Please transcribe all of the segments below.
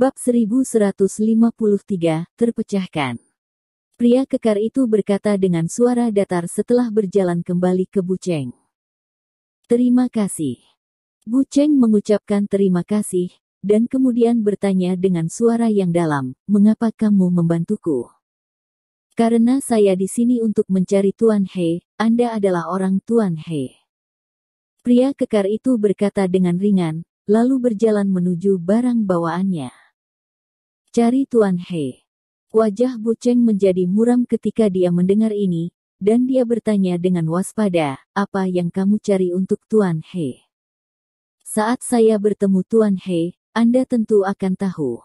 Bab 1153, terpecahkan. Pria kekar itu berkata dengan suara datar setelah berjalan kembali ke Bu Cheng. Terima kasih. Bu Cheng mengucapkan terima kasih, dan kemudian bertanya dengan suara yang dalam, mengapa kamu membantuku? Karena saya di sini untuk mencari Tuan He, Anda adalah orang Tuan He. Pria kekar itu berkata dengan ringan, lalu berjalan menuju barang bawaannya. Cari Tuan He. Wajah Bu Cheng menjadi muram ketika dia mendengar ini, dan dia bertanya dengan waspada, apa yang kamu cari untuk Tuan He? Saat saya bertemu Tuan He, Anda tentu akan tahu.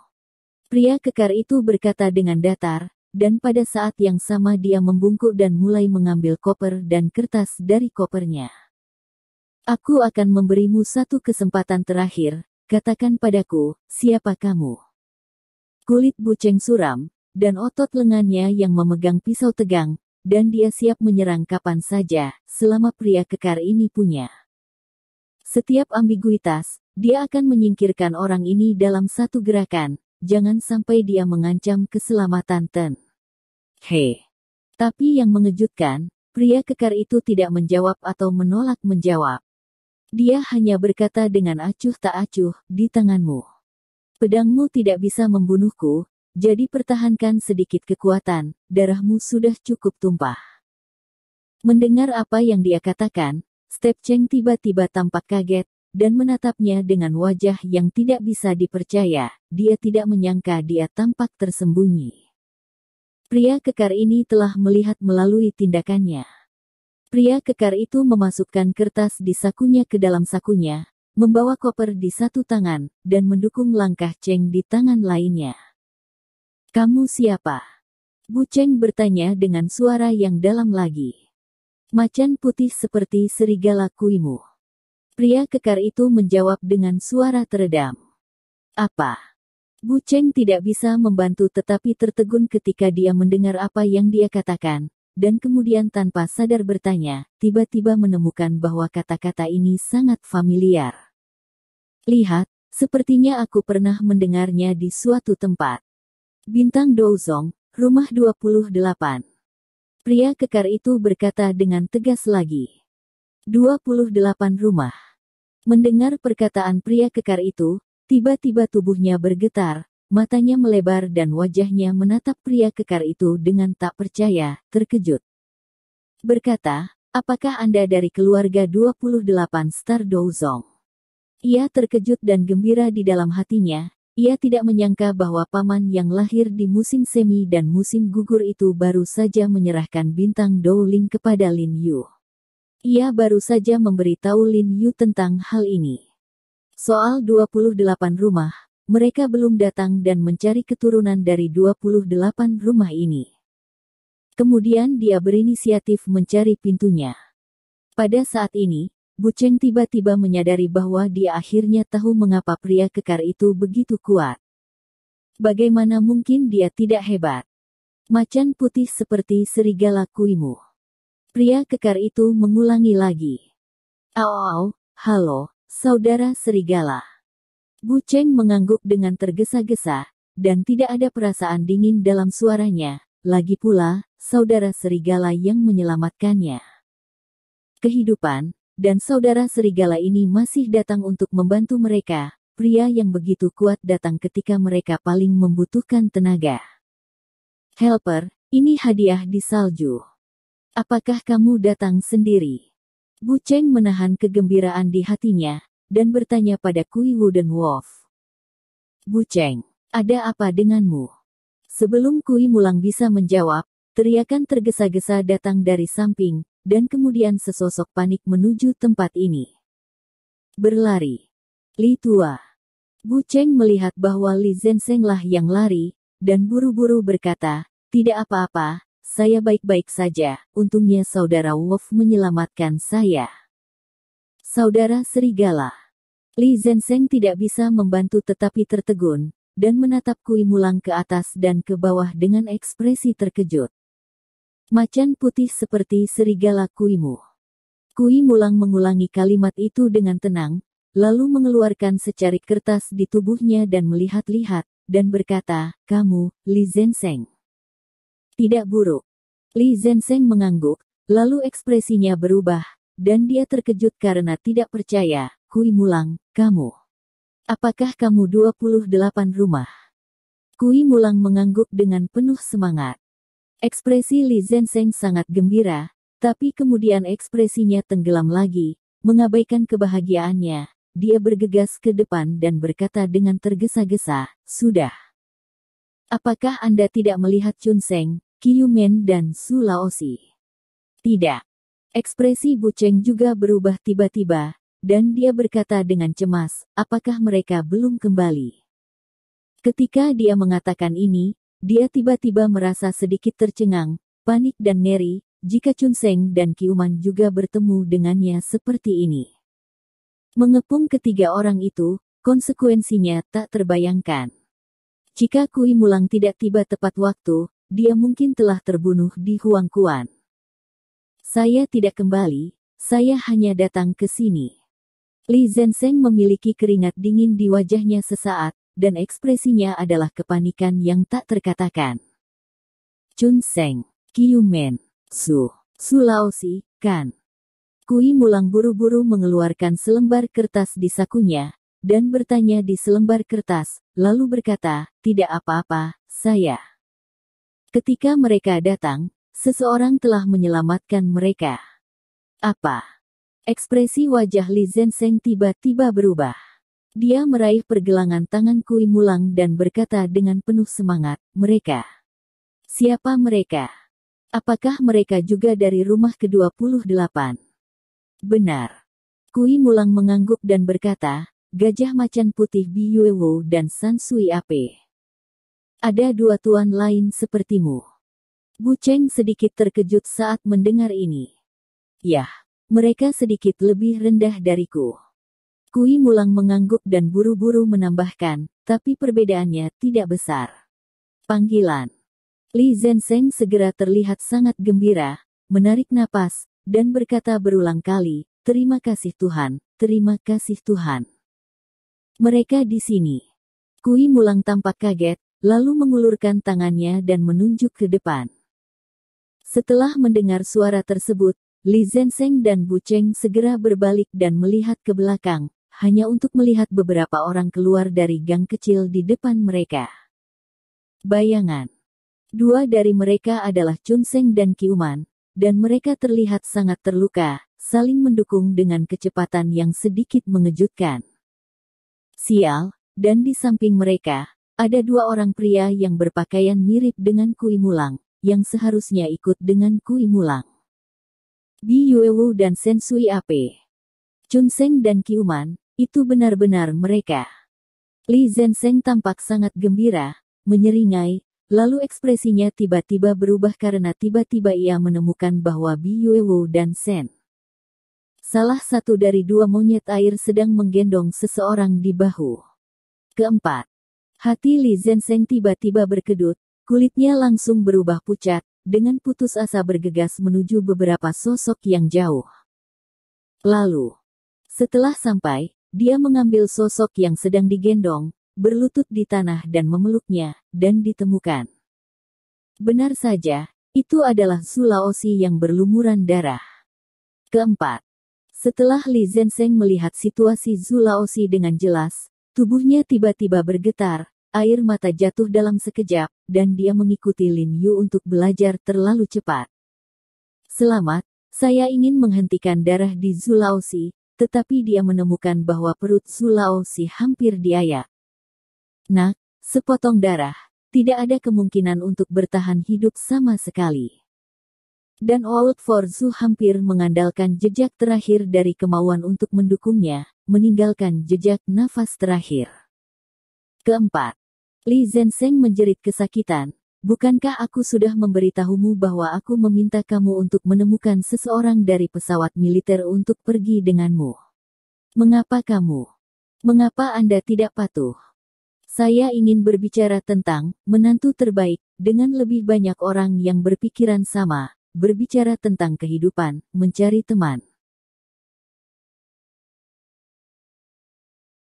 Pria kekar itu berkata dengan datar, dan pada saat yang sama dia membungkuk dan mulai mengambil koper dan kertas dari kopernya. Aku akan memberimu satu kesempatan terakhir, katakan padaku, siapa kamu? Kulit Bu Cheng suram, dan otot lengannya yang memegang pisau tegang, dan dia siap menyerang kapan saja, selama pria kekar ini punya. Setiap ambiguitas, dia akan menyingkirkan orang ini dalam satu gerakan, jangan sampai dia mengancam keselamatan Ten He. Tapi yang mengejutkan, pria kekar itu tidak menjawab atau menolak menjawab. Dia hanya berkata dengan acuh tak acuh, di tanganmu. Pedangmu tidak bisa membunuhku, jadi pertahankan sedikit kekuatan, darahmu sudah cukup tumpah. Mendengar apa yang dia katakan, Step Cheng tiba-tiba tampak kaget, dan menatapnya dengan wajah yang tidak bisa dipercaya, dia tidak menyangka dia tampak tersembunyi. Pria kekar ini telah melihat melalui tindakannya. Pria kekar itu memasukkan kertas di sakunya ke dalam sakunya, membawa koper di satu tangan, dan mendukung langkah Cheng di tangan lainnya. Kamu siapa? Bu Cheng bertanya dengan suara yang dalam lagi. Macan putih seperti serigala kuimu. Pria kekar itu menjawab dengan suara teredam. Apa? Bu Cheng tidak bisa membantu tetapi tertegun ketika dia mendengar apa yang dia katakan, dan kemudian tanpa sadar bertanya, tiba-tiba menemukan bahwa kata-kata ini sangat familiar. Lihat, sepertinya aku pernah mendengarnya di suatu tempat. Bintang Douzong, rumah 28. Pria kekar itu berkata dengan tegas lagi. 28 rumah. Mendengar perkataan pria kekar itu, tiba-tiba tubuhnya bergetar, matanya melebar dan wajahnya menatap pria kekar itu dengan tak percaya, terkejut. Berkata, apakah Anda dari keluarga 28 Star Douzong? Ia terkejut dan gembira di dalam hatinya, ia tidak menyangka bahwa paman yang lahir di musim semi dan musim gugur itu baru saja menyerahkan bintang Douling kepada Lin Yu. Ia baru saja memberitahu Lin Yu tentang hal ini. Soal 28 rumah, mereka belum datang dan mencari keturunan dari 28 rumah ini. Kemudian dia berinisiatif mencari pintunya. Pada saat ini, Bu Cheng tiba-tiba menyadari bahwa dia akhirnya tahu mengapa pria kekar itu begitu kuat. Bagaimana mungkin dia tidak hebat? Macan putih seperti serigala kuimu. Pria kekar itu mengulangi lagi. Au, halo, saudara serigala. Bu Cheng mengangguk dengan tergesa-gesa, dan tidak ada perasaan dingin dalam suaranya, lagi pula, saudara serigala yang menyelamatkannya. Kehidupan, dan saudara serigala ini masih datang untuk membantu mereka, pria yang begitu kuat datang ketika mereka paling membutuhkan tenaga. Helper, ini hadiah di salju. Apakah kamu datang sendiri? Bu Cheng menahan kegembiraan di hatinya, dan bertanya pada Kui Wooden Wolf. Bu Cheng, ada apa denganmu? Sebelum Kui Mulang bisa menjawab, teriakan tergesa-gesa datang dari samping, dan kemudian sesosok panik menuju tempat ini. Berlari. Li Tua. Bu Cheng melihat bahwa Li Zenseng lah yang lari, dan buru-buru berkata, tidak apa-apa, saya baik-baik saja, untungnya saudara Wolf menyelamatkan saya. Saudara serigala. Li Zenseng tidak bisa membantu tetapi tertegun, dan menatap Kui Mulang ke atas dan ke bawah dengan ekspresi terkejut. Macan putih seperti serigala kuimu. Kui Mulang mengulangi kalimat itu dengan tenang, lalu mengeluarkan secarik kertas di tubuhnya dan melihat-lihat, dan berkata, "Kamu, Li Zenseng." "Tidak buruk." Li Zenseng mengangguk, lalu ekspresinya berubah, dan dia terkejut karena tidak percaya. "Kui Mulang, kamu. Apakah kamu 28 rumah?" Kui Mulang mengangguk dengan penuh semangat. Ekspresi Li Zenseng sangat gembira, tapi kemudian ekspresinya tenggelam lagi, mengabaikan kebahagiaannya. Dia bergegas ke depan dan berkata dengan tergesa-gesa, "Sudah. Apakah Anda tidak melihat Chun Seng, Qiu Men dan Su Laosi?" "Tidak." Ekspresi Bu Cheng juga berubah tiba-tiba, dan dia berkata dengan cemas, "Apakah mereka belum kembali?" Ketika dia mengatakan ini, dia tiba-tiba merasa sedikit tercengang, panik dan ngeri, jika Chun Seng dan Qiu Man juga bertemu dengannya seperti ini. Mengepung ketiga orang itu, konsekuensinya tak terbayangkan. Jika Kui Mulang tidak tiba tepat waktu, dia mungkin telah terbunuh di Huangquan. "Saya tidak kembali, saya hanya datang ke sini." Li Zenseng memiliki keringat dingin di wajahnya sesaat, dan ekspresinya adalah kepanikan yang tak terkatakan. "Chun Seng, Qiu Men, Su Laosi, kan?" Kui Mulang buru-buru mengeluarkan selembar kertas di sakunya, dan bertanya di selembar kertas, lalu berkata, "Tidak apa-apa, saya." Ketika mereka datang, seseorang telah menyelamatkan mereka. "Apa?" Ekspresi wajah Li Zenseng tiba-tiba berubah. Dia meraih pergelangan tangan Kui Mulang dan berkata dengan penuh semangat, "Mereka. Siapa mereka? Apakah mereka juga dari rumah ke-28? "Benar." Kui Mulang mengangguk dan berkata, "Gajah Macan Putih Biyuewo dan San Sui Ape. Ada dua tuan lain sepertimu." Bu Cheng sedikit terkejut saat mendengar ini. "Yah, mereka sedikit lebih rendah dariku." Kui Mulang mengangguk dan buru-buru menambahkan, "Tapi perbedaannya tidak besar." Panggilan. Li Zenseng segera terlihat sangat gembira, menarik napas, dan berkata berulang kali, "Terima kasih Tuhan, terima kasih Tuhan. Mereka di sini." Kui Mulang tampak kaget, lalu mengulurkan tangannya dan menunjuk ke depan. Setelah mendengar suara tersebut, Li Zenseng dan Bu Cheng segera berbalik dan melihat ke belakang, hanya untuk melihat beberapa orang keluar dari gang kecil di depan mereka. Bayangan. Dua dari mereka adalah Chun Seng dan Qiu Man, dan mereka terlihat sangat terluka, saling mendukung dengan kecepatan yang sedikit mengejutkan. Sial, dan di samping mereka, ada dua orang pria yang berpakaian mirip dengan Kui Mulang, yang seharusnya ikut dengan Kui Mulang. Biyuewo dan San Sui Ape. Chun Seng dan Qiu Man, itu benar-benar mereka. Li Zenseng tampak sangat gembira, menyeringai, lalu ekspresinya tiba-tiba berubah karena tiba-tiba ia menemukan bahwa Biyuewo dan Sen, salah satu dari dua monyet air, sedang menggendong seseorang di bahu. Keempat. Hati Li Zenseng tiba-tiba berkedut, kulitnya langsung berubah pucat, dengan putus asa bergegas menuju beberapa sosok yang jauh. Lalu, setelah sampai, dia mengambil sosok yang sedang digendong, berlutut di tanah dan memeluknya, dan ditemukan. Benar saja, itu adalah Su Laosi yang berlumuran darah. Keempat. Setelah Li Zenseng melihat situasi Su Laosi dengan jelas, tubuhnya tiba-tiba bergetar, air mata jatuh dalam sekejap, dan dia mengikuti Lin Yu untuk belajar terlalu cepat. "Selamat, saya ingin menghentikan darah di Su Laosi," tetapi dia menemukan bahwa perut Su Laosi hampir diayak. "Nak, sepotong darah, tidak ada kemungkinan untuk bertahan hidup sama sekali." Dan Old Forzu hampir mengandalkan jejak terakhir dari kemauan untuk mendukungnya, meninggalkan jejak nafas terakhir. Keempat. Li Zenseng menjerit kesakitan, "Bukankah aku sudah memberitahumu bahwa aku meminta kamu untuk menemukan seseorang dari pesawat militer untuk pergi denganmu? Mengapa Anda tidak patuh? Saya ingin berbicara tentang menantu terbaik, dengan lebih banyak orang yang berpikiran sama, berbicara tentang kehidupan, mencari teman."